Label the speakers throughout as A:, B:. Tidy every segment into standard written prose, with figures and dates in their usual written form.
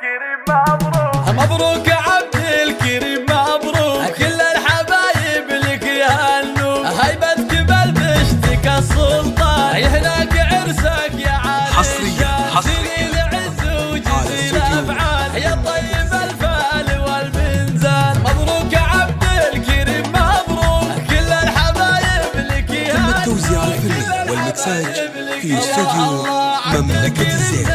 A: الكريم مبروك مبروك يا عبد الكريم مبروك كل الحبايب لك يهنوا هيبتك بالبشتك السلطان هناك عرسك يا عالي
B: حصريا
A: العز وجزيل الافعال يا طيب الفال والمنزل مبروك يا عبد الكريم مبروك كل الحبايب لك يهنوا
B: تم التوزيع الفني والمكساج في استوديو مملكة الزين.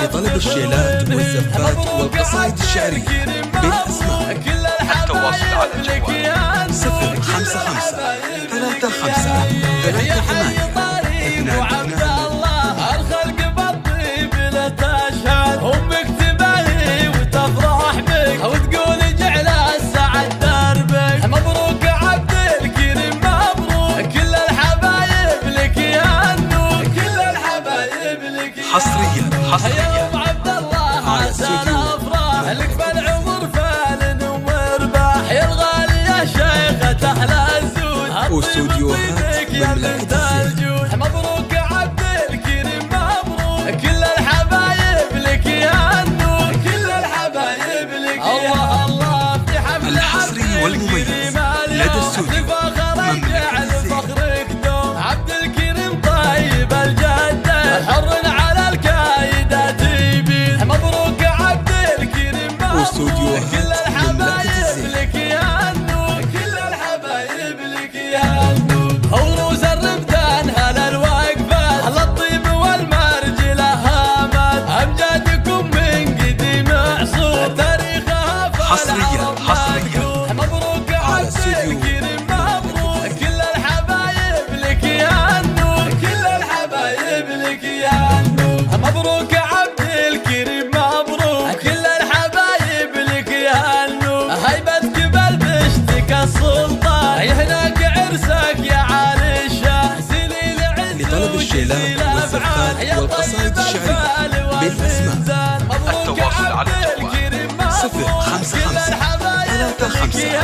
B: لطلب الشيلات والزفات والقصائد الشعرية بالأسماء
C: التواصل على الجوال
B: 055 35 38
A: الخلق بالطيب لا تشهد امك تباهي وتفرح بك وتقول جعل السعد دربك مبروك يا عبد الكريم مبروك كل الحبايب لك يهنوا كل الحبايب لك
B: حصريا
A: يوم عبد الله عسى الافراح لك بالعمر فال ومرباح يا الغالي يا شيخة احلى الزود
B: واستوديوهات مملكة الزين.
A: مبروك يا عبد الكريم مبروك كل الحبايب لك يهنوا كل الحبايب لك الله الله في حفل
B: الحصري والمميز لدى استوديو مملكة الزين.
A: فخرك دوم عبد الكريم طيب الجدة الحر على الكايدة تبين مبروك يا عبد الكريم مبروك
B: واستوديوهات
A: كل الحبايب
B: مملكة الزين.
A: لك يهنوا كل الحبايب لك يهنوا وروس الربدان هلا الوقفات هلا الطيب والمرجلة هامت أمجادكم من قديم عصور تاريخها
B: حصريا
A: مبروك يا
B: على
A: عبد
B: استوديو
A: الكريم مبروك كل الحبايب لك يهنوا كل الحبايب لك يهنوا مبروك يا عبد الكريم مبروك كل الحبايب لك يهنوا هيبتك بالبشتك السلطان هناك عرسك يا عالي الشاه زليل عز
B: لطلب الشيلات والزفات والقصائد الشعرية بالأسماء
C: التواصل على الجوال
B: 055 35
A: يا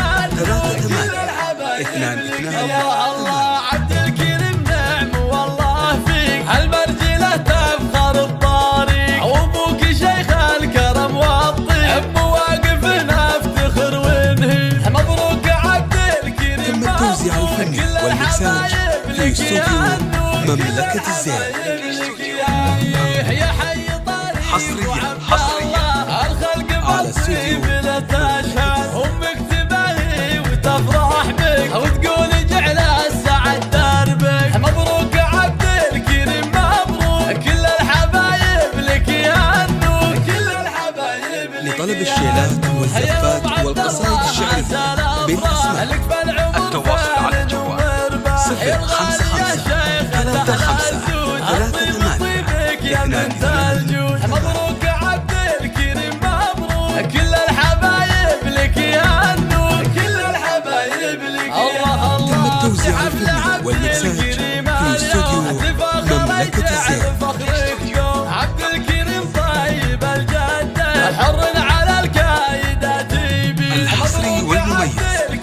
A: الله عبد الكريم نعم والله فيك هالمرجلة تفخر الطريق وابوك شيخ الكرم والطيب مواقفنا افتخر ونهي مبروك يا عبد الكريم
B: تم التوزيع الفني والمكساج في استوديو مملكة الزين.
A: يا حي طريق
B: حصريا
A: الخلق
B: على استوديو
A: لا تشهد امك تباهي وتفرح بك وتقول جعل السعد دربك مبروك يا عبد الكريم مبروك كل الحبايب لك يهنوا كل الحبايب لك
B: لطلب الشيلات والزفات والقصائد الشعرية بالأسماء
C: التواصل على الجوال
B: 055 35
A: مبروك يا عبد الكريم مبروك كل الحبايب لك يهنوا كل الحبايب لك الله الله
B: تم التوزيع الفني والمكساج في استوديو مملكة الزين.
A: عبد الكريم طيب الجدة الحر على الكايدة تبين
B: الحصري والمميز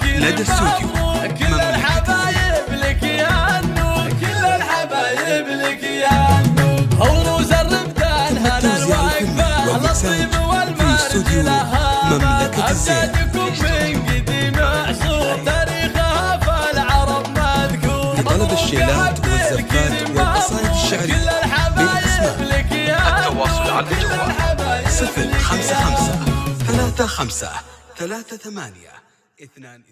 B: لدى استوديو مملكة الزين.
A: لك يهنوا كل الحبايب لك يهنوا وروس الربدان هلا
B: التوزيع الفني والمكساج في استوديو مملكة الزين.
A: من قديم عصور تاريخها فالعرب مذكور
B: لطلب الشيلات والزفات والقصائد الشعرية بالأسماء
C: التواصل على الجوال
B: 055 35 38 22